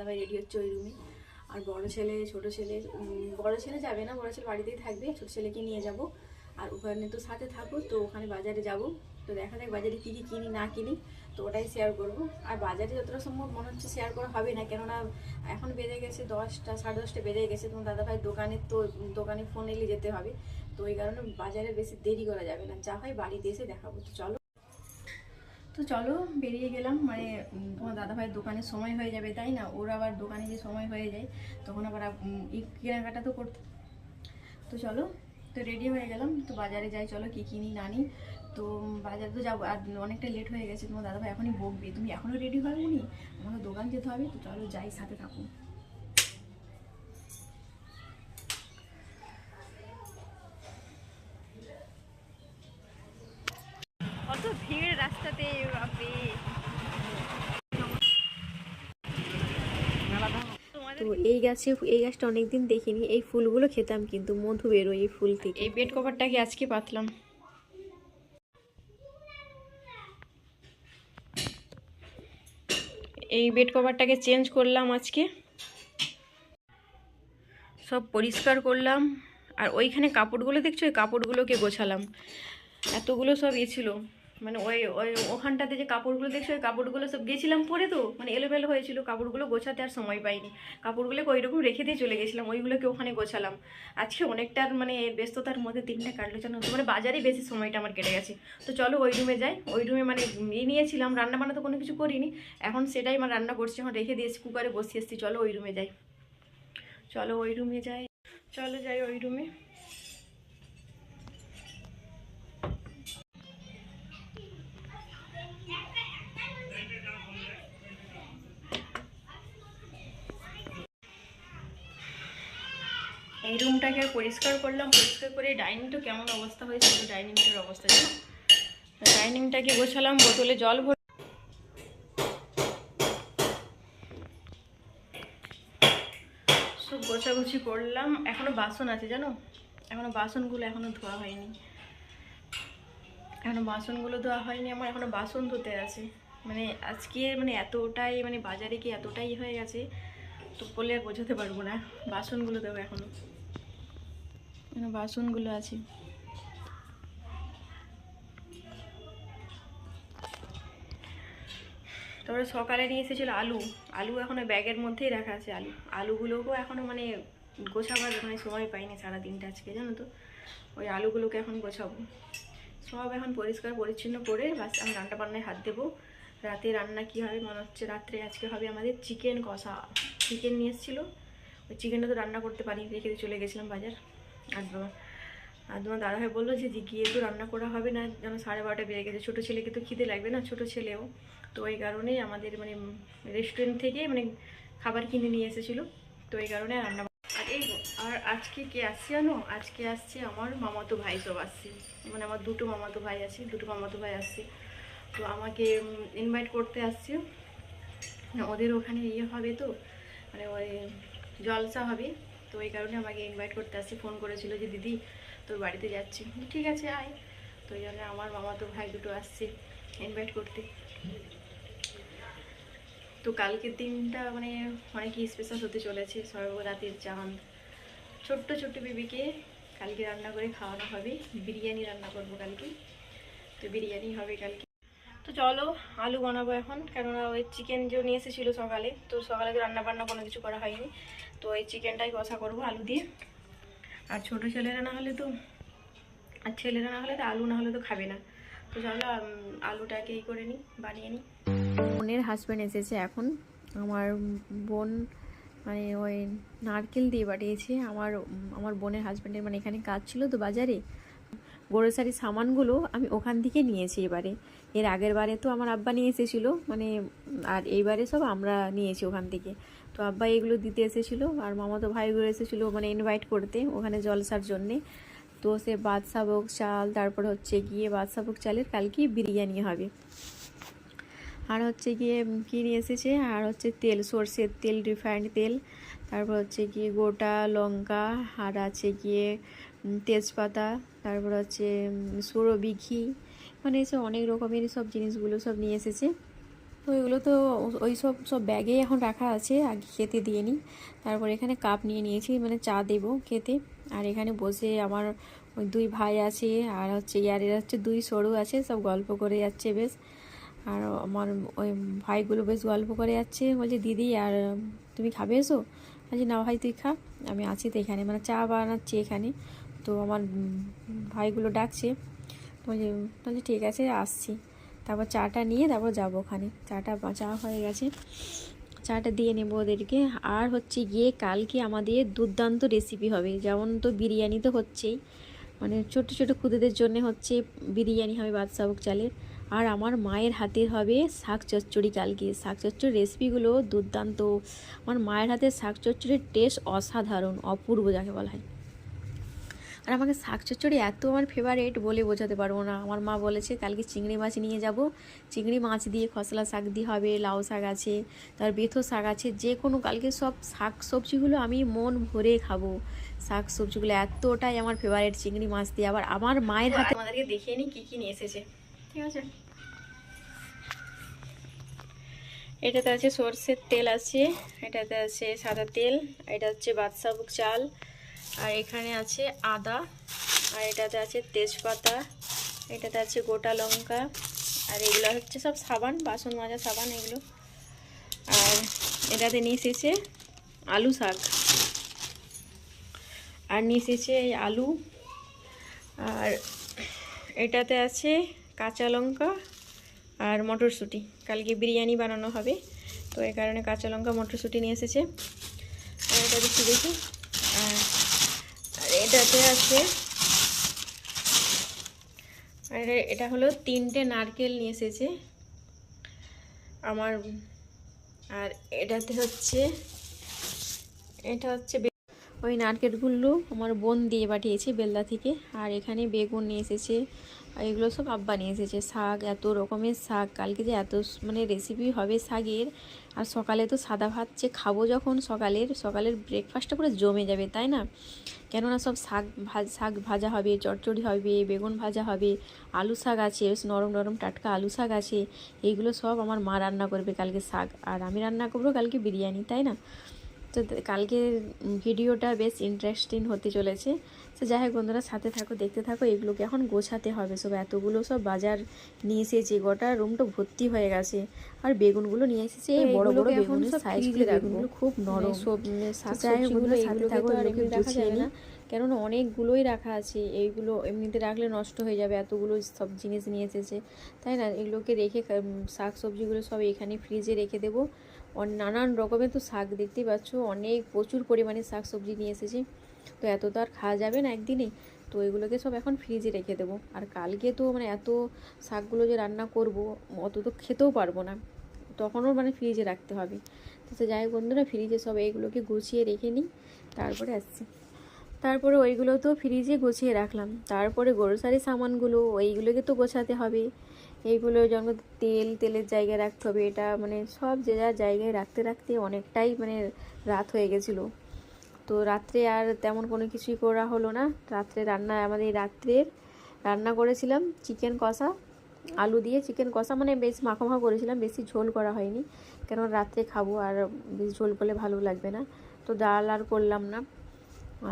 দাদাভাই রেডি হচ্ছে ওই রুমে। আর বড় ছেলে ছোট ছেলে, বড় ছেলে যাবে না, বড় ছেলে বাড়িতেই থাকবে, ছোট ছেলেকে নিয়ে যাব। আর ওখানে তো সাথে থাকো, তো ওখানে বাজারে যাব, তো দেখা যাক বাজারে কী কী কিনি না কিনি, তো ওটাই শেয়ার করব। আর বাজারে যতটা সম্ভব মনে হচ্ছে শেয়ার করা হবে না, কেননা এখন বেজে গেছে 10টা, সাড়ে 10টা বেজে গেছে। তোমার দাদাভাই দোকানে, তো দোকানে ফোন এলে যেতে হবে, তো ওই কারণে বাজারে বেশি দেরি করা যাবে না, যা হয় বাড়িতে এসে দেখাবো। তো চলো বেরিয়ে গেলাম, মানে তোমার দাদাভাইয়ের দোকানের সময় হয়ে যাবে, তাই না? ওর আবার দোকানে যে সময় হয়ে যায় তখন আবার কেনাকাটা তো করতে। তো চলো, তো রেডি হয়ে গেলাম, তো বাজারে যাই, চলো কী কিনি না নিই। তো বাজারে তো যাবো, আর অনেকটা লেট হয়ে গেছে, তোমার দাদাভাই এখনই বকবে, তুমি এখনও রেডি হয়নি, আমাকে দোকান যেতে হবে। তো চলো যাই, সাথে থাকুন। কত ভিড় রাস্তাতে, বাপরে। তো এই গাছটা অনেকদিন দেখিনি, এই ফুলগুলো খেতাম, কিন্তু মধু বেরোয় এই ফুল থেকে। এই বেড কভারটাকে আজকে পাতলাম। এই বেড কভারটাকে চেঞ্জ করলাম আজকে, সব পরিষ্কার করলাম। আর ওইখানে কাপড়গুলো দেখছো, ওই কাপড়গুলোকে গোছালাম। এতগুলো সব ছিল, মানে ওই ওই ওখানটাতে যে কাপড়গুলো দেখছো, ওই কাপড়গুলো সব গেছিলাম পরে, তো মানে এলোমেলো হয়েছিল, কাপড়গুলো গোছাতে আর সময় পাইনি। কাপড়গুলোকে ওইরকম রেখে দিয়ে চলে গেছিলাম, ওইগুলোকে ওখানে গোছালাম। আজকে অনেকটার মানে ব্যস্ততার মধ্যে দিনটা কাটলো, জানো তো, মানে বাজারে বেশি সময়টা আমার কেটে গেছে। তো চলো ওই রুমে যাই, ওই রুমে মানে নিয়েছিলাম, রান্না বান্না তো কোনো কিছু করিনি, এখন সেটাই আমার রান্না করছি, এখন রেখে দিয়েছি, কুকারে বসিয়ে এসেছি। চলো ওই রুমে যাই, চলো ওই রুমে যাই, চলো যাই ওই রুমে। এই রুমটাকে পরিষ্কার করলাম, পরিষ্কার করে ডাইনিংটা কেমন অবস্থা হয়েছিল, ডাইনিংটার অবস্থা ছিল, ডাইনিংটাকে গোছালাম, বোতলে জল ভরে সব গোছাগুছি করলাম। এখনো বাসন আছে, জানো, এখনো বাসনগুলো এখনো ধোয়া হয়নি, এখনো বাসনগুলো ধোয়া হয়নি আমার, এখনো বাসন ধুতে আছে। মানে আজকে মানে এতটাই, মানে বাজারে কি এতটাই হয়ে গেছে, তো বলে আর বোঝাতে পারবো না। বাসনগুলো দেবো, এখনো বাসনগুলো আছে। তারপরে সকালে নিয়ে এসেছিলো আলু, আলু এখনো ব্যাগের মধ্যেই রাখা আছে, আলুগুলোকেও এখনো মানে গোছাবার মানে সময় পাইনি সারাদিনটা আজকে, জানো তো। ওই আলুগুলোকে এখন গোছাবো, সব এখন পরিষ্কার পরিচ্ছন্ন করে বাস আমি রান্না বান্নায় হাত দেবো। রাতে রান্না কি হবে মনে হচ্ছে, রাত্রে আজকে হবে আমাদের চিকেন কষা। চিকেন নিয়ে এসেছিলো, ওই চিকেনটা তো রান্না করতে পারি, রেখে দিয়ে চলে গেছিলাম বাজার। আর তোমার দাদাভাই বললো যে গিয়ে তো রান্না করা হবে না, যেন 12:30 বেজে গেছে, ছোটো ছেলেকে তো খিদে লাগবে না, ছোটো ছেলেও। তো ওই কারণেই আমাদের মানে রেস্টুরেন্ট থেকে মানে খাবার কিনে নিয়ে এসেছিলো, তো এই কারণে রান্না। আর এই আর আজকে কে আসছে জানো, আজকে আসছে আমার মামাতো ভাই, সব আসছে, মানে আমার দুটো মামাতো ভাই আছে, দুটো মামাতো ভাই আসছে, তো আমাকে ইনভাইট করতে আসছে। ওদের ওখানে ইয়ে হবে, তো মানে ওই জলসা হবে, তো এই কারণে আমাকে ইনভাইট করতে আসছে। ফোন করেছিল যে দিদি তোর বাড়িতে যাচ্ছি, ঠিক আছে আয়। তো এই জন্য আমার মামাতো ভাই দুটো আসছে ইনভাইট করতে। তো কালকের দিনটা মানে অনেকই স্পেশাল হতে চলেছে, সর্বরাতের চাঁদ, ছোট্ট ছোট্ট বেবিকে কালকে রান্না করে খাওয়ানো হবে, বিরিয়ানি রান্না করবো কালকে, তো বিরিয়ানি হবে কালকে। তো চলো আলু বানাবো এখন, কেননা ওই চিকেন যে নিয়ে এসেছিলো সকালে, তো সকালে তো রান্না বান্না কোনো কিছু করা হয়নি, তো ওই চিকেনটাই কষা করবো আলু দিয়ে। আর ছোটো ছেলেরা না হলে তো, আর ছেলেরা না হলে তো আলু না হলে তো খাবে না, তো চলো আলুটাকে এই করে নিই, বানিয়ে নিই। বোনের হাজব্যান্ড এসেছে এখন, আমার বোন মানে ওই নারকেল দিয়ে পাঠিয়েছে। আমার বোনের হাজব্যান্ডের মানে এখানে কাজ ছিল তো বাজারে, গ্রোসারির সামানগুলো আমি ওখান থেকে নিয়েছি এবারে। এর আগের বারে তো আমার আব্বা নিয়ে এসেছিলো মানে, আর এইবারে সব আমরা নিয়েছি ওখান থেকে। তো আব্বা এগুলো দিতে এসেছিলো, আর মামাতো ভাইগুলো এসেছিলো মানে ইনভাইট করতে ওখানে জলসার জন্যে। তো সে বাদশাভোগ চাল, তারপর হচ্ছে গিয়ে বাদশাভোগ চালের কালকে বিরিয়ানি হবে। আর হচ্ছে গিয়ে কী নিয়ে এসেছে, আর হচ্ছে তেল, সর্ষের তেল, রিফাইন্ড তেল, তারপর হচ্ছে গিয়ে গোটা লঙ্কা, আর আছে গিয়ে তেজপাতা, তারপর হচ্ছে সুরবি ঘি, মানে এসব অনেক রকমের সব জিনিসগুলো সব নিয়ে এসেছে। তো এগুলো তো ওই সব সব ব্যাগেই এখন রাখা আছে, আগে খেতে দিয়ে নিই। তারপর এখানে কাপ নিয়ে নিয়েছি, মানে চা দেবো খেতে। আর এখানে বসে আমার ওই 2 ভাই আছে, আর হচ্ছে ইয়ারের হচ্ছে 2 সরু আছে, সব গল্প করে যাচ্ছে বেশ। আর আমার ওই ভাইগুলো বেশ গল্প করে যাচ্ছে, বলছে দিদি আর তুমি খাবে এসো? বলছি না ভাই তুই খা, আমি আছি তো এখানে, মানে চা বানাচ্ছি এখানে। তো আমার ভাইগুলো ডাকছে, বলছে বলছে ঠিক আছে আসছি। তারপর চাটা নিয়ে তারপর যাবো ওখানে। চা হয়ে গেছে, চাটা দিয়ে নেবো ওদেরকে। আর হচ্ছে গিয়ে কালকে আমাদের দুর্দান্ত রেসিপি হবে, যেমন তো বিরিয়ানি তো হচ্ছেই, মানে ছোট ছোট খুদেদের জন্য হচ্ছে বিরিয়ানি হবে বাদশাভোগ চালের। আর আমার মায়ের হাতের হবে শাক চচ্চড়ি কালকে। শাক চচ্চড়ির রেসিপিগুলো দুর্দান্ত, আমার মায়ের হাতের শাক চচ্চড়ির টেস্ট অসাধারণ, অপূর্ব যাকে বলা হয়। আর আমাকে শাক চচ্চড়ি এত আমার ফেভারিট বলে বোঝাতে পারবো না। আমার মা বলেছে কালকে চিংড়ি মাছ নিয়ে যাব, চিংড়ি মাছ দিয়ে খসলা শাক দিয়ে হবে, লাউ শাক আছে, তার বেথো শাক আছে, যে কোনো কালকে সব শাক সবজিগুলো আমি মন ভরে খাবো। শাক সবজিগুলো এতটাই আমার ফেভারিট, চিংড়ি মাছ দিয়ে। আবার আমার মায়ের হাতে আমাদেরকে দেখিয়ে নিই কী কী নিয়ে এসেছে, ঠিক আছে। এটাতে আছে সর্ষের তেল আছে, এটাতে আছে সাদা তেল, এটা হচ্ছে বাদশাভোগ চাল, আর এখানে আছে আদা, আর এটাতে আছে তেজপাতা, এটাতে আছে গোটা লঙ্কা, আর এগুলো হচ্ছে সব সাবান, বাসন মাজা সাবান এগুলো। আর এটাতে নিয়ে এসেছে আলু শাক, আর নিয়ে এসেছে এই আলু, আর এটাতে আছে কাঁচা লঙ্কা আর মটরশুঁটি, কালকে বিরিয়ানি বানানো হবে তো এই কারণে কাঁচা লঙ্কা মটরশুঁটি নিয়ে এসেছে। আর এটা দেখি আর এটাতে আছে, আর এটা হলো 3টে নারকেল নিয়ে এসেছে আমার। আর এটাতে হচ্ছে, এটা হচ্ছে ওই নারকেলগুলো আমার বোন দিয়ে পাঠিয়েছে বেলদা থেকে। আর এখানে বেগুন নিয়ে এসেছে, আর এগুলো সব আব্বা নিয়ে এসেছে। শাক, এত রকমের শাক, কালকে যে এত মানে রেসিপি হবে শাকের। আর সকালে তো সাদা ভাত যে খাবো যখন, সকালের ব্রেকফাস্টটা পুরো জমে যাবে, তাই না? কেননা সব শাক ভাজা হবে, চচ্চড়ি হবে, বেগুন ভাজা হবে, আলু শাক আছে, নরম নরম টাটকা আলু শাক আছে। এইগুলো সব আমার মা রান্না করবে কালকে শাক, আর আমি রান্না করবো কালকে বিরিয়ানি, তাই না? তো কালকে ভিডিওটা বেশ ইন্টারেস্টিং হতে চলেছে। তো যাই হোক বন্ধুরা, সাথে থাকো, দেখতে থাকো। এগুলোকে এখন গোছাতে হবে সব, এতগুলো সব বাজার নিয়ে এসেছি, গোটা রুমটা ভর্তি হয়ে গেছে। আর বেগুনগুলো নিয়ে এসেছে এই বড় বড় বেগুনের সাইজগুলো, বেগুনগুলো খুব নরম। সব শাকসবজিগুলো সাথে থাকো, এগুলোকে গুছিয়ে নিই, কেননা অনেকগুলোই রাখা আছে। এইগুলো এমনিতে রাখলে নষ্ট হয়ে যাবে, এতগুলো সব জিনিস নিয়ে এসেছে, তাই না? এগুলোকে রেখে শাক সবজিগুলো সব এখানে ফ্রিজে রেখে দেবো। নানান রকমের তো শাক, দেখতেই পাচ্ছ, প্রচুর পরিমাণে শাক সবজি নিয়ে এসেছি। তো এত তো আর খাওয়া যাবে না একদিনে, তো এগুলোকে সব এখন ফ্রিজে রেখে দেবো। আর কালকে তো মানে এত শাকগুলো যে রান্না করব, অত তো খেতেও পারবো না, তখনও মানে ফ্রিজে রাখতে হবে। তো যাই হোক বন্ধুরা, ফ্রিজে সব এইগুলোকে গুছিয়ে রেখে নিই, তারপরে আসছি। তারপরে ওইগুলো তো ফ্রিজে গুছিয়ে রাখলাম। তারপরে গ্রোসারি সামানগুলো, ওইগুলোকে তো গোছাতে হবে। এইগুলো যেমন তেলের জায়গায় রাখতে হবে, এটা মানে সব যে যার জায়গায় রাখতে রাখতে অনেকটাই মানে রাত হয়ে গেছিলো। তো রাত্রে আর তেমন কোনো কিছুই করা হলো না। রাত্রে আমাদের রাত্রের রান্না করেছিলাম চিকেন কষা, আলু দিয়ে চিকেন কষা, মানে বেশ মাখো মাখো করেছিলাম, বেশি ঝোল করা হয়নি, কেন রাত্রে খাবো আর বেশি ঝোল করলে ভালো লাগবে না। তো ডাল আর করলাম না।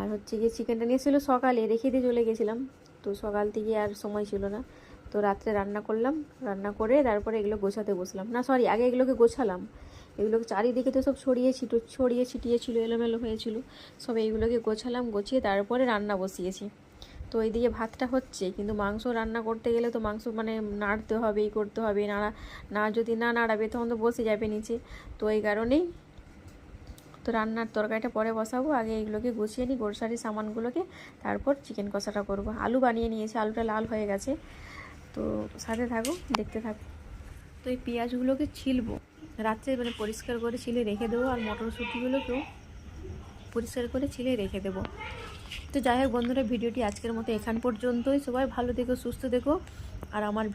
আর হচ্ছে গিয়ে চিকেনটা নিয়েছিল সকালে, রেখে দিয়ে চলে গেছিলাম, তো সকাল থেকে আর সময় ছিল না। তো রাত্রে রান্না করলাম, রান্না করে তারপরে এগুলো গোছাতে বসলাম। না সরি, আগে এগুলোকে গোছালাম। এগুলোকে চারিদিকে তো সব ছড়িয়ে ছিটিয়ে ছিল, এলোমেলো হয়েছিল সব, এইগুলোকে গোছালাম, গুছিয়ে তারপরে রান্না বসিয়েছি। তো এইদিকে ভাতটা হচ্ছে, কিন্তু মাংস রান্না করতে গেলে তো মাংস মানে নাড়তে হবে, এই করতে হবে, যদি না নাড়াবে তখন তো বসে যাবে নিচে। তো এই কারণেই তো রান্নার তরকারিটা পরে বসাবো, আগে এইগুলোকে গুছিয়ে নিই, গ্রোসারি সামানগুলোকে, তারপর চিকেন কষাটা করব। আলু বানিয়ে নিয়েছি, আলুটা লাল হয়ে গেছে, তো সাথে থাকো, দেখতে থাকো। তো এই পেঁয়াজগুলোকে ছিলবো রাত্রে, মানে পরিষ্কার করে ছিলে রেখে দেবো, আর মটরশুঁটিগুলোকেও পরিষ্কার করে ছিলে রেখে দেবো। তো যাই হোক বন্ধুরা, ভিডিওটি আজকের মতো এখান পর্যন্তই। সবাই ভালো থেকো, সুস্থ থেকো, আর আমার